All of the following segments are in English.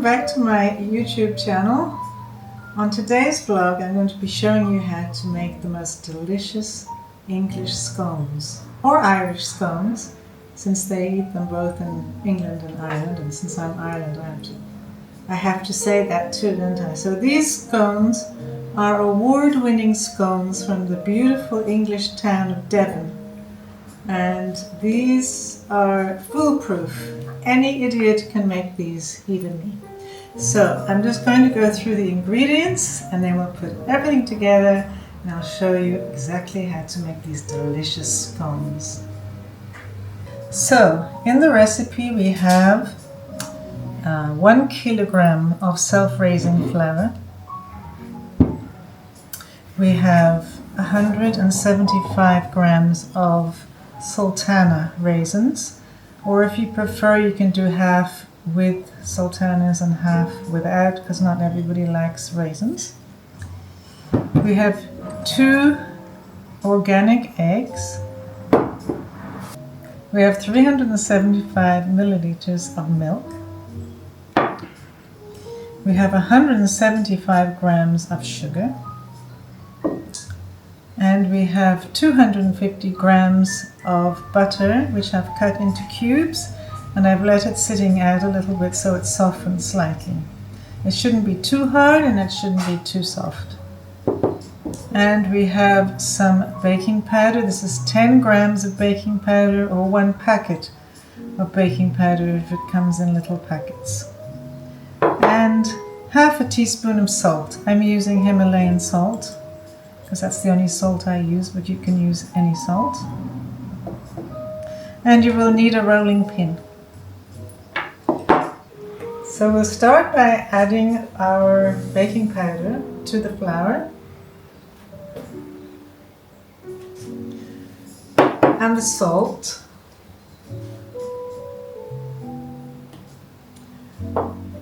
Welcome back to my YouTube channel. On today's vlog I'm going to be showing you how to make the most delicious English scones, or Irish scones, since they eat them both in England and Ireland, and since I'm Ireland I have to say that too, don't I? So these scones are award-winning scones from the beautiful English town of Devon, and these are foolproof. Any idiot can make these, even me. So I'm just going to go through the ingredients and then we'll put everything together and I'll show you exactly how to make these delicious scones. So in the recipe we have 1 kilogram of self-raising flour. We have 175 grams of sultana raisins, or if you prefer you can do half with sultanas and half without, because not everybody likes raisins. We have 2 organic eggs. We have 375 milliliters of milk. We have 175 grams of sugar. And we have 250 grams of butter, which I've cut into cubes, and I've let it sitting out a little bit so it softens slightly. It shouldn't be too hard and it shouldn't be too soft. And we have some baking powder. This is 10 grams of baking powder, or 1 packet of baking powder if it comes in little packets. And half a teaspoon of salt. I'm using Himalayan salt, because that's the only salt I use, but you can use any salt. And you will need a rolling pin. So we'll start by adding our baking powder to the flour and the salt.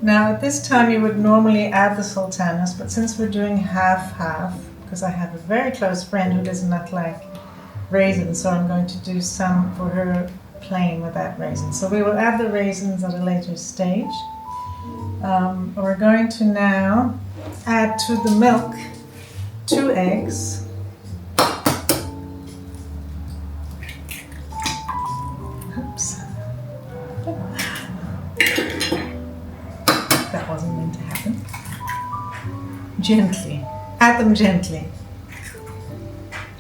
Now at this time you would normally add the sultanas, but since we're doing half-half, because I have a very close friend who does not like raisins, so I'm going to do some for her plain without raisins. So we will add the raisins at a later stage. We're going to now add to the milk 2 eggs. Oops. That wasn't meant to happen. Gently. Add them gently.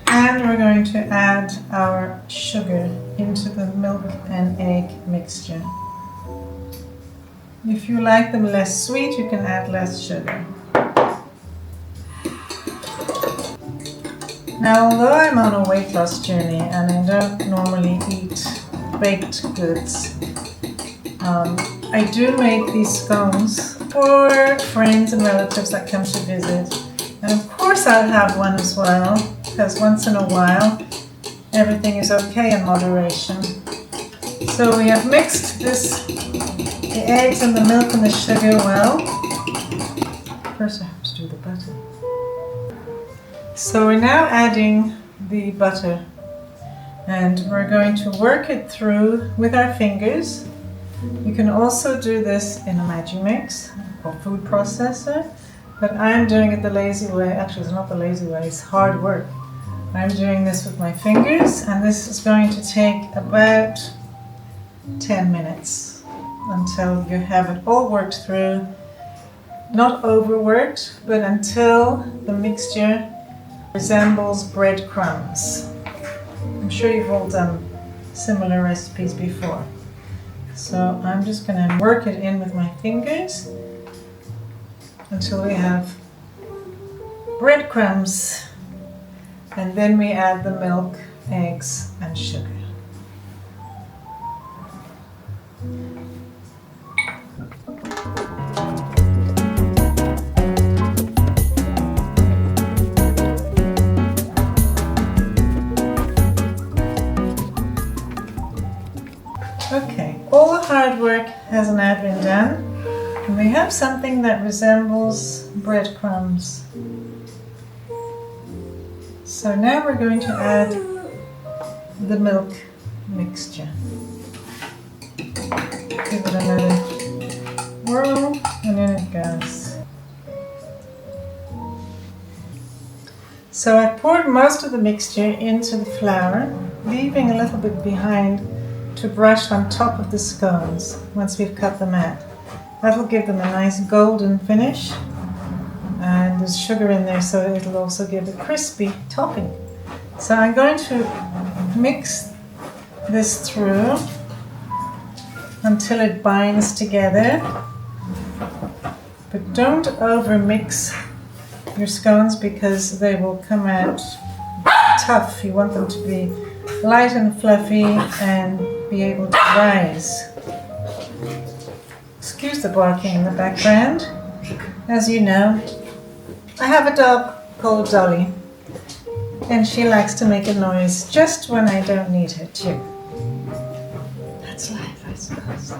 And we're going to add our sugar into the milk and egg mixture. If you like them less sweet, you can add less sugar. Now, although I'm on a weight loss journey and I don't normally eat baked goods, I do make these scones for friends and relatives that come to visit. And of course I'll have one as well, because once in a while everything is okay in moderation. So we have mixed the eggs and the milk and the sugar well. First I have to do the butter. So we're now adding the butter, and we're going to work it through with our fingers. You can also do this in a Magimix or food processor, but I'm doing it the lazy way. Actually, it's not the lazy way, it's hard work. I'm doing this with my fingers, and this is going to take about 10 minutes until you have it all worked through. Not overworked, but until the mixture resembles breadcrumbs. I'm sure you've all done similar recipes before. So I'm just going to work it in with my fingers until we have breadcrumbs, and then we add the milk, eggs and sugar. Okay, all the hard work has now been done, and we have something that resembles breadcrumbs. So now we're going to add the milk mixture. Give it another Whirl, and in it goes. So I poured most of the mixture into the flour, leaving a little bit behind to brush on top of the scones once we've cut them out. That'll give them a nice golden finish, and there's sugar in there, so it'll also give a crispy topping. So I'm going to mix this through until it binds together, but don't over mix your scones because they will come out tough. You want them to be light and fluffy and be able to rise. Excuse the barking in the background. As you know, I have a dog called Dolly, and she likes to make a noise just when I don't need her to. That's life, I suppose.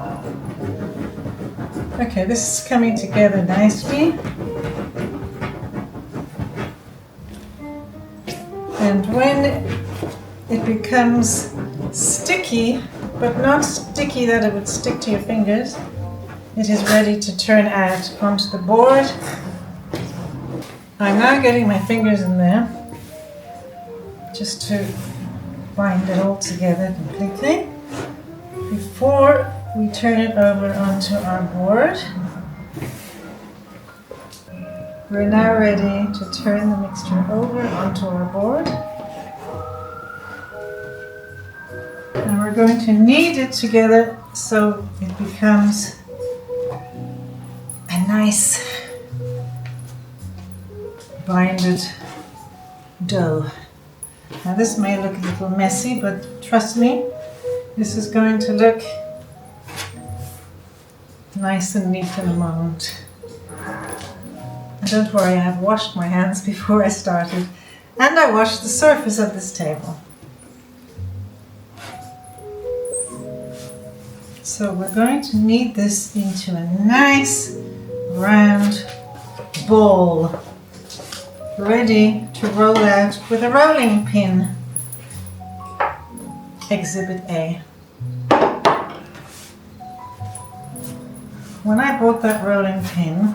Okay, this is coming together nicely. And when it becomes sticky, but not sticky that it would stick to your fingers, it is ready to turn out onto the board. I'm now getting my fingers in there just to bind it all together completely before we turn it over onto our board. We're now ready to turn the mixture over onto our board. And we're going to knead it together so it becomes a nice binded dough. Now this may look a little messy, but trust me, this is going to look nice and neat in a moment. And don't worry, I have washed my hands before I started, and I washed the surface of this table. So we're going to knead this into a nice round ball, ready to roll out with a rolling pin. Exhibit A. When I bought that rolling pin,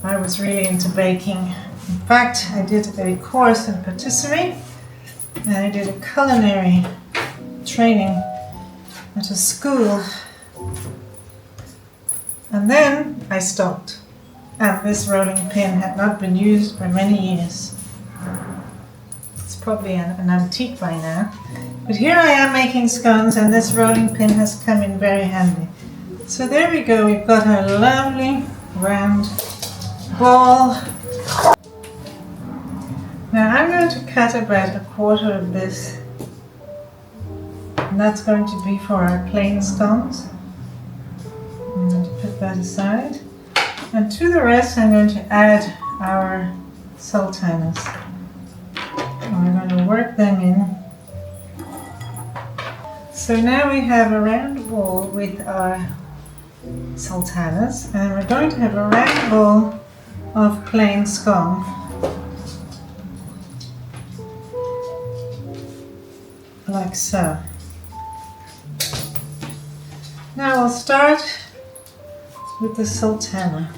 I was really into baking. In fact, I did a course in patisserie, and I did a culinary training at a school. And then I stopped, and this rolling pin had not been used for many years. It's probably an antique by now. But here I am making scones, and this rolling pin has come in very handy. So there we go, we've got our lovely round ball. Now I'm going to cut about 1/4 of this, and that's going to be for our plain scones. I'm going to put that aside, and to the rest I'm going to add our sultanas, and we're going to work them in. So now we have a round ball with our sultanas, and we're going to have a round ball of plain scone, like so. Now we'll start with the sultana.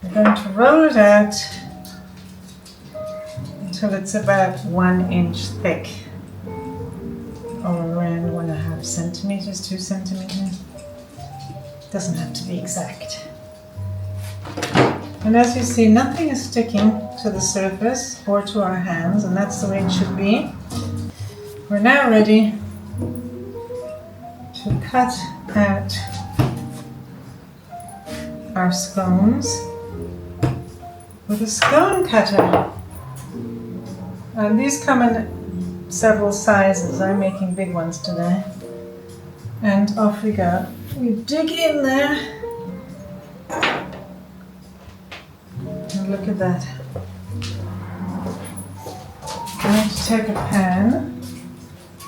We're going to roll it out until it's about 1 inch thick, or around 1.5 centimeters, 2 centimeters. Doesn't have to be exact. And as you see, nothing is sticking to the surface or to our hands, and that's the way it should be. We're now ready to cut out our scones with a scone cutter. And these come in several sizes. I'm making big ones today. And off we go. We dig in there. And look at that. I'm going to take a pan.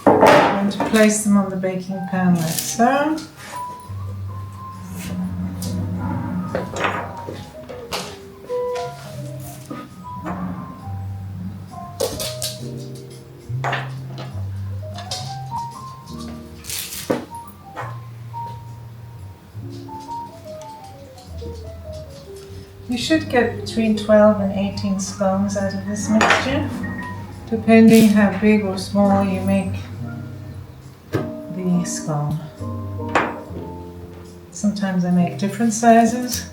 I'm going to place them on the baking pan like so. You should get between 12 and 18 scones out of this mixture, depending how big or small you make the scone. Sometimes I make different sizes.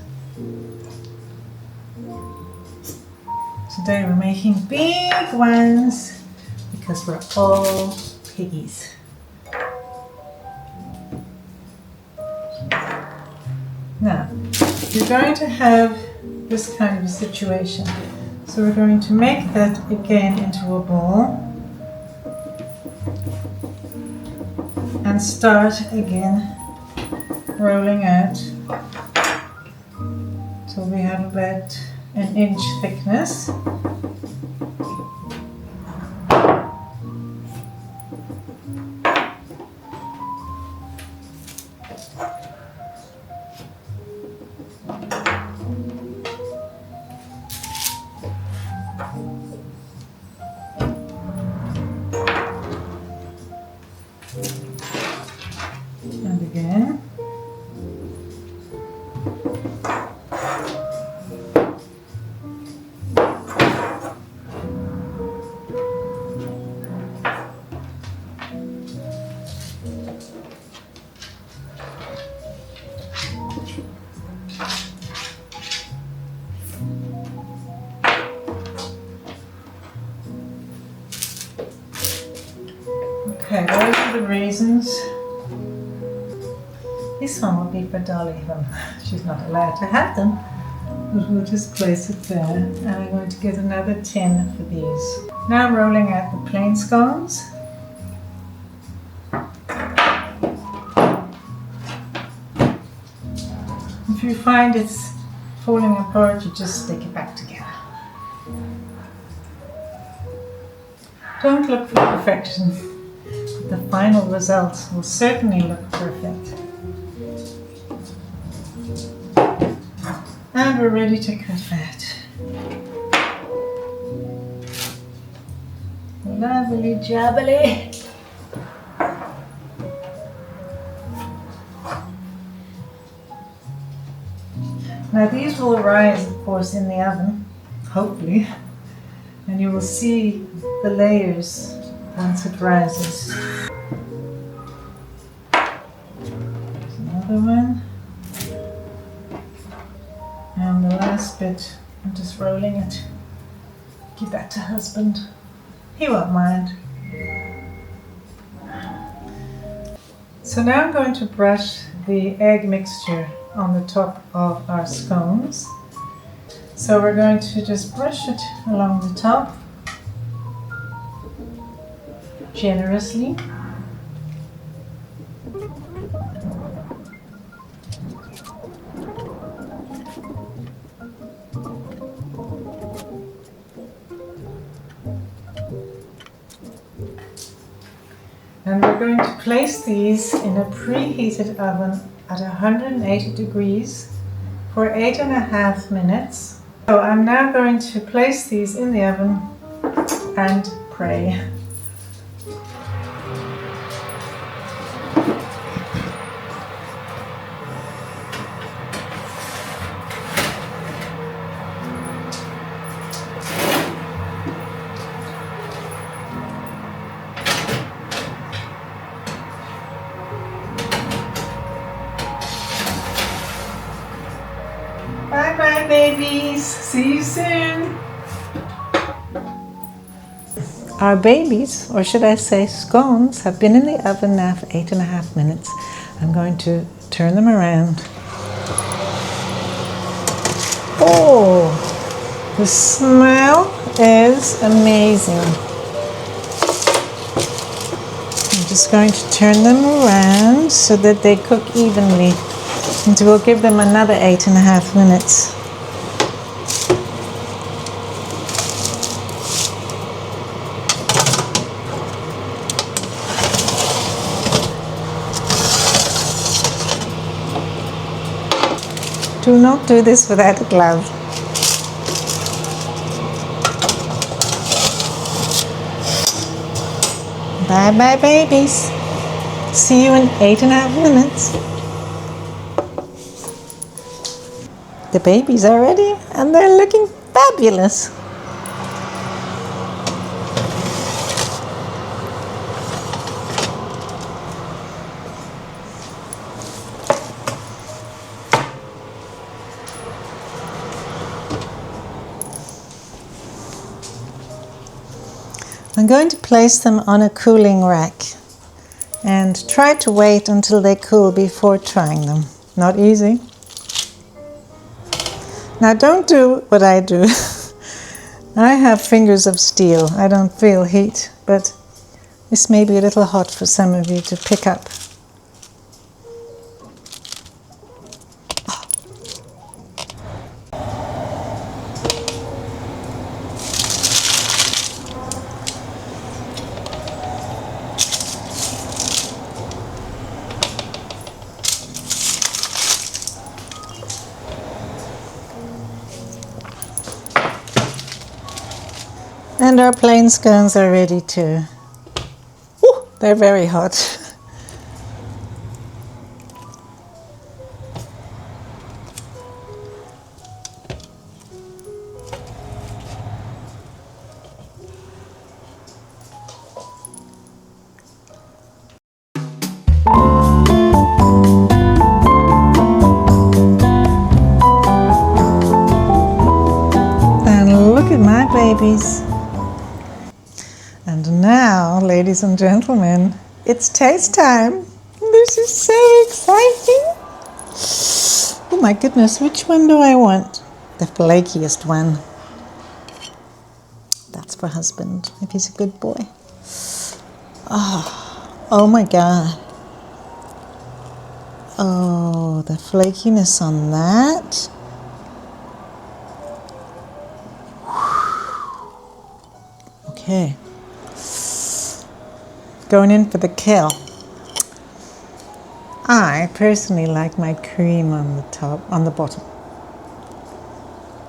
Today we're making big ones because we're all piggies. Now, you're going to have this kind of a situation. So we're going to make that again into a ball and start again rolling out till we have about an inch thickness. And again. Okay, those are the raisins. This one will be for Dolly. She's not allowed to have them, but we'll just place it there. And I'm going to get another tin for these. Now I'm rolling out the plain scones. If you find it's falling apart, you just stick it back together. Don't look for perfection. The final results will certainly look perfect. And we're ready to cut fat. Lovely jubbly. Now these will rise, of course, in the oven, hopefully, and you will see the layers once it rises. There's another one. And the last bit, I'm just rolling it. Give that to husband. He won't mind. So now I'm going to brush the egg mixture on the top of our scones. So we're going to just brush it along the top generously. And we're going to place these in a preheated oven at 180 degrees for 8.5 minutes. So I'm now going to place these in the oven and pray. Bye bye babies, see you soon. Our babies, or should I say scones, have been in the oven now for 8.5 minutes. I'm going to turn them around. Oh, the smell is amazing. I'm just going to turn them around so that they cook evenly. And we'll give them another 8.5 minutes. Do not do this without a glove. Bye bye babies. See you in 8.5 minutes. The babies are ready And they're looking fabulous. I'm going to place them on a cooling rack and try to wait until they cool before trying them. Not easy. Now don't do what I do. I have fingers of steel. I don't feel heat, but this may be a little hot for some of you to pick up. And our plain scones are ready too. Ooh, they're very hot. And look at my babies. And now, ladies and gentlemen, it's taste time. This is so exciting. Oh my goodness, which one do I want? The flakiest one. That's for husband, if he's a good boy. Oh my God. Oh, the flakiness on that. Okay. Going in for the kill. I personally like my cream on the top, on the bottom.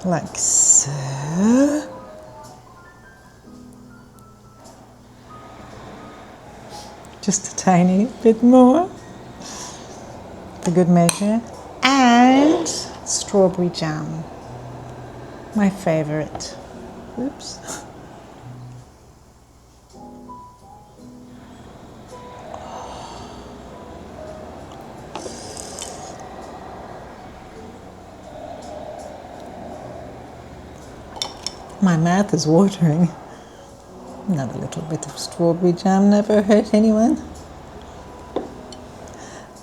Like so. Just a tiny bit more. For good measure. And strawberry jam. My favorite. Oops. My mouth is watering. Another little bit of strawberry jam never hurt anyone.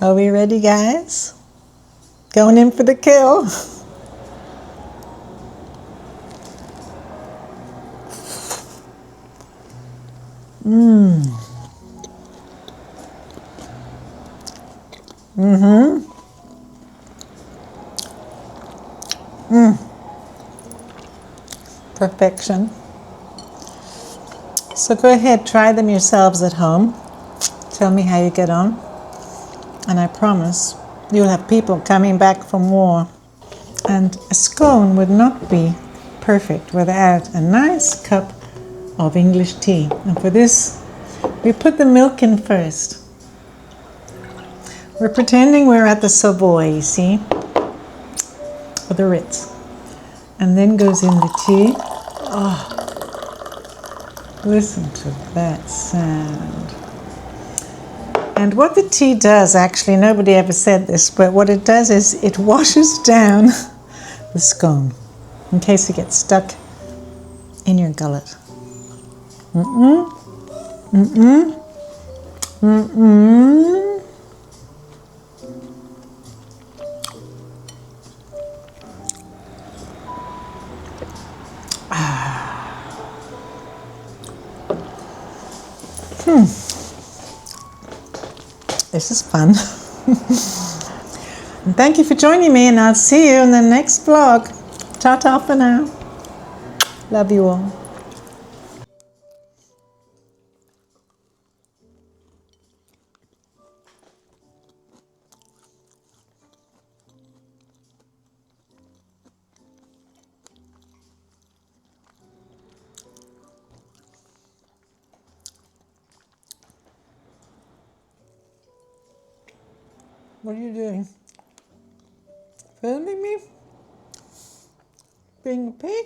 Are we ready, guys? Going in for the kill. Perfection. So go ahead, try them yourselves at home. Tell me how you get on. And I promise you'll have people coming back for more. And a scone would not be perfect without a nice cup of English tea. And for this, we put the milk in first. We're pretending we're at the Savoy, you see, or the Ritz. And then goes in the tea. Oh, listen to that sound. And what the tea does, actually, nobody ever said this, but what it does is it washes down the scone in case it gets stuck in your gullet. This is fun. And thank you for joining me, and I'll see you in the next vlog. Ta-ta for now. Love you all. What are you doing? Filming me? Being a pig?